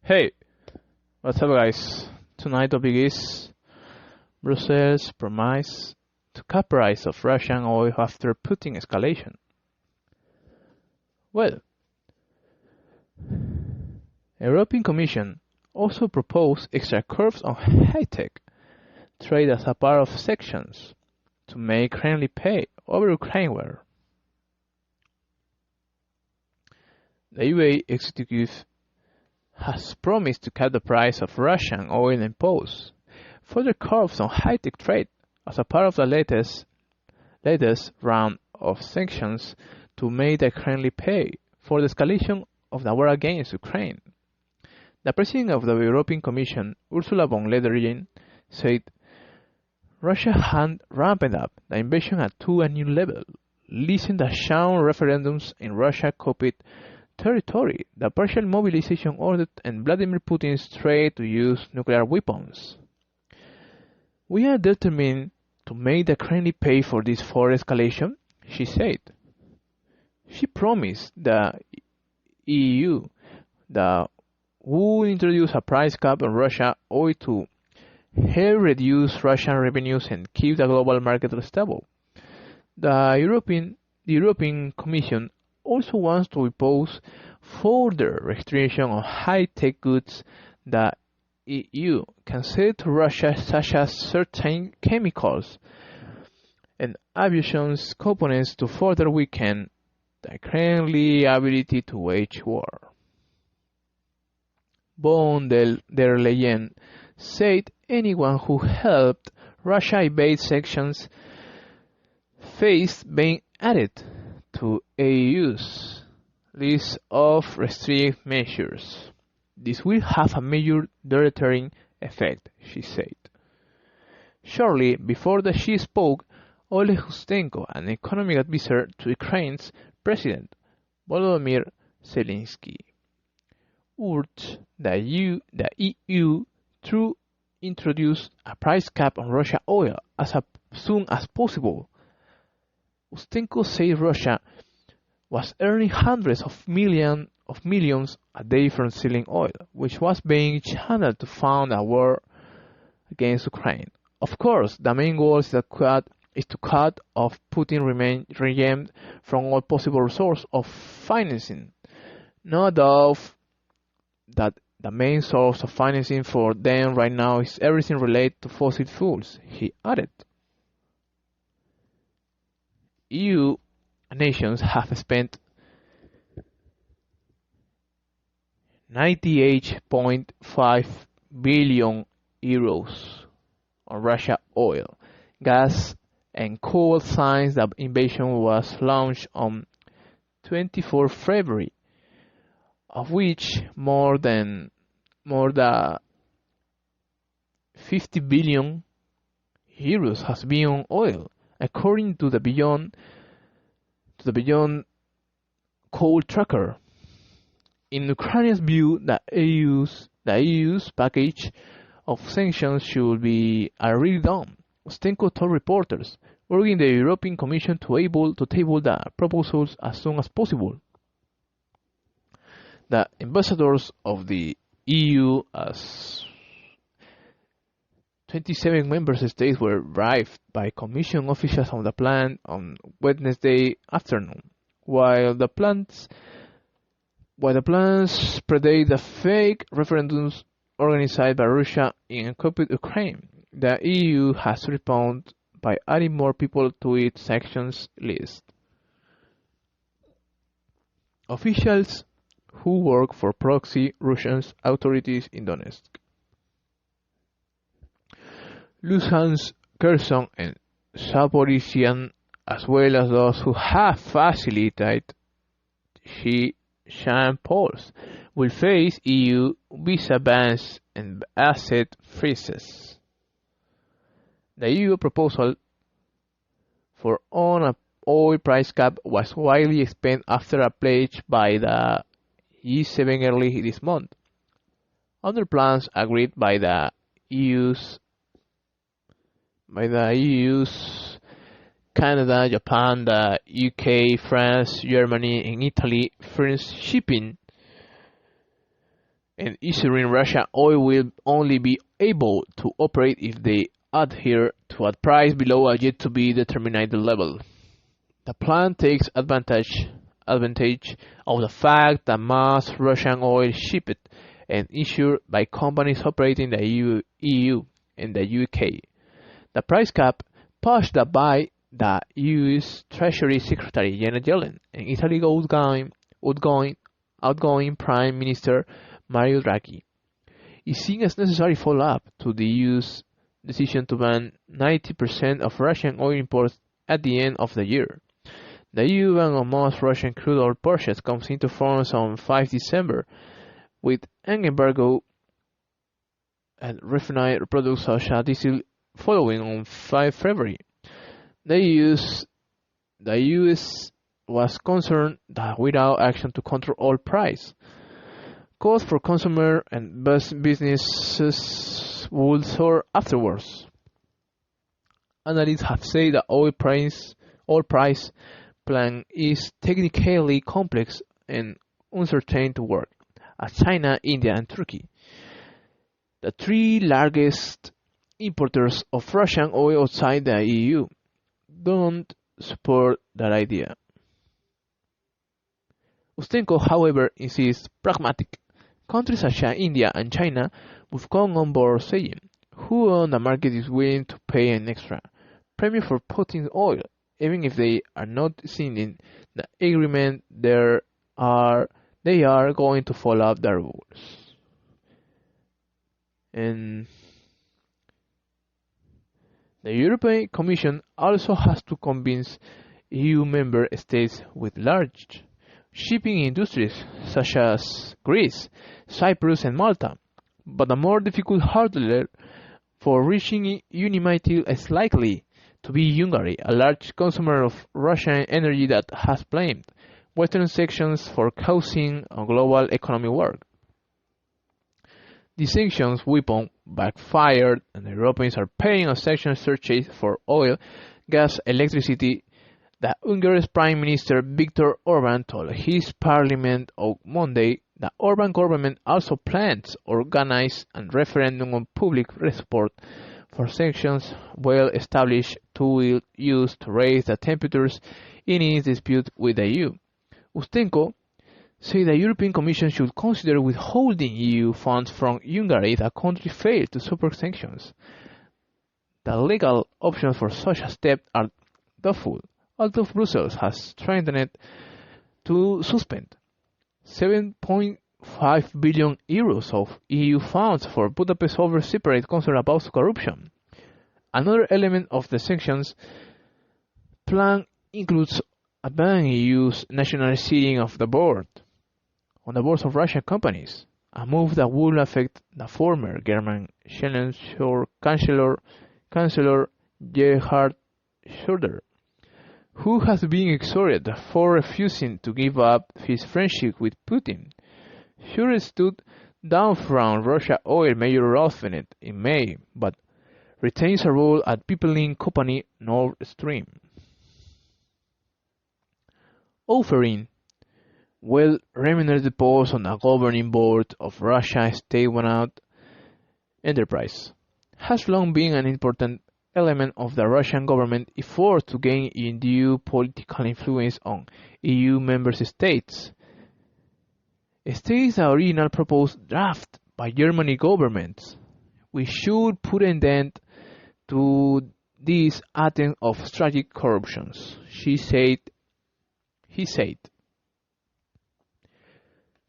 Hey, what's up, guys? Tonight topic is Brussels promise to cap price of Russian oil after Putin escalation. Well, European Commission also proposed extra curbs on high-tech trade as a part of sanctions to make Kremlin pay over Ukraine war. The UA executive has promised to cut the price of Russian oil and impose further curbs on high-tech trade as a part of the latest round of sanctions to make the Kremlin pay for the escalation of the war against Ukraine. The President of the European Commission, Ursula von der Leyen, said Russia had ramped up the invasion to a new level, leading the shown referendums in Russia-occupied territory, the partial mobilization ordered, and Vladimir Putin's threat to use nuclear weapons. We are determined to make the Kremlin pay for this forced escalation, she said. She promised the EU that would introduce a price cap on Russian oil to help reduce Russian revenues and keep the global market stable. The European Commission also wants to impose further restrictions on high-tech goods the EU can sell to Russia, such as certain chemicals and aviation components, to further weaken the Kremlin's ability to wage war. Von der Leyen said anyone who helped Russia evade sanctions faced being added to EU's list of restrictive measures. This will have a major deterring effect, she said. Shortly before she spoke, Oleg Ustenko, an economic advisor to Ukraine's President Volodymyr Zelensky, urged the EU to introduce a price cap on Russian oil as soon as possible. Ustenko said Russia was earning hundreds of millions a day from selling oil, which was being channeled to fund a war against Ukraine. Of course, the main goal is to cut off Putin regime from all possible sources of financing. No doubt that the main source of financing for them right now is everything related to fossil fuels, he added. EU nations have spent 98.5 billion euros on Russia oil, gas, and coal since the invasion was launched on 24 February, of which more than 50 billion euros has been on oil, according to the Beyond Coal Tracker. In Ukraine's view, the EU's package of sanctions should be already done. Ustenko told reporters, urging the European Commission to table the proposals as soon as possible. The ambassadors of the EU as 27 member states were briefed by Commission officials on the plan on Wednesday afternoon. While the plans predate the fake referendums organized by Russia in occupied Ukraine, the EU has responded by adding more people to its sanctions list. Officials who work for proxy Russian authorities in Donetsk, Luhansk, Kherson, and Zaporizhzhia, as well as those who have facilitated Jean Pauls, will face EU visa bans and asset freezes. The EU proposal for an oil price cap was widely expanded after a pledge by the G7 early this month. Other plans agreed by the EU's Canada, Japan, the UK, France, Germany, and Italy, France shipping and issuing Russia oil will only be able to operate if they adhere to a price below a yet-to-be-determined level. The plan takes advantage of the fact that most Russian oil shipped and issued by companies operating in the EU and the UK. The price cap pushed by the US Treasury Secretary Janet Yellen and Italy's outgoing Prime Minister Mario Draghi is seen as necessary follow-up to the EU's decision to ban 90% of Russian oil imports at the end of the year. The EU ban on most Russian crude oil purchase comes into force on 5 December, with an embargo on refined products such as diesel following on 5 February. The US was concerned that without action to control oil price, costs for consumers and businesses would soar afterwards. Analysts have said the oil price plan is technically complex and uncertain to work, as China, India, and Turkey, the three largest importers of Russian oil outside the EU, don't support that idea. Ustenko, however, insists pragmatic. Countries such as India and China would come on board saying, who on the market is willing to pay an extra premium for Putin's oil, even if they are not signing the agreement they are going to follow the rules. And the European Commission also has to convince EU member states with large shipping industries such as Greece, Cyprus and Malta, but a more difficult hurdle for reaching unanimity is likely to be Hungary, a large consumer of Russian energy that has blamed Western sanctions for causing a global economic war. The sanctions weapon backfired, and the Europeans are paying a sanction surcharge for oil, gas, electricity. The Hungary's Prime Minister Viktor Orban told his parliament on Monday that Orban government also plans to organize a referendum on public support for sanctions well-established tools used to raise the temperatures in its dispute with the EU. Ustenko said the European Commission should consider withholding EU funds from Hungary if the country fails to support sanctions. The legal options for such a step are doubtful, although Brussels has threatened to suspend €7.5 billion of EU funds for Budapest over separate concern about corruption. Another element of the sanctions plan includes a ban on EU's national seating on the boards of Russian companies, a move that would affect the former German Chancellor Gerhard Schröder, who has been exorted for refusing to give up his friendship with Putin. Schröder stood down from Russia oil major Rosneft in May, but retains a role at pipeline company Nord Stream. Offering well-remunerated posts on the governing board of Russia's state-owned enterprise has long been an important element of the Russian government effort to gain undue political influence on EU member states. States the original proposed draft by German government. We should put an end to this attempt of strategic corruption, he said.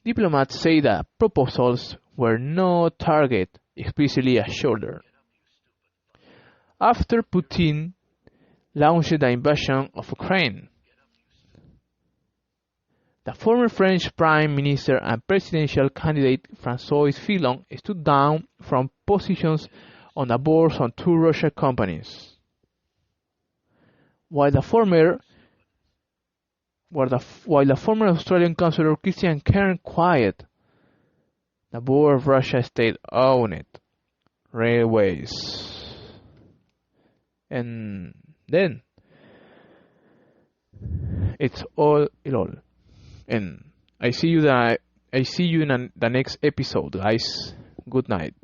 Diplomats say that proposals were not targeted explicitly at Schröder. After Putin launched the invasion of Ukraine, the former French Prime Minister and presidential candidate François Fillon stood down from positions on the boards of two Russian companies, while the former Australian Councillor Christian Kern quit the board of Russia state-owned railways. And then it's all in all. And I see you that I see you in the next episode, guys. Good night.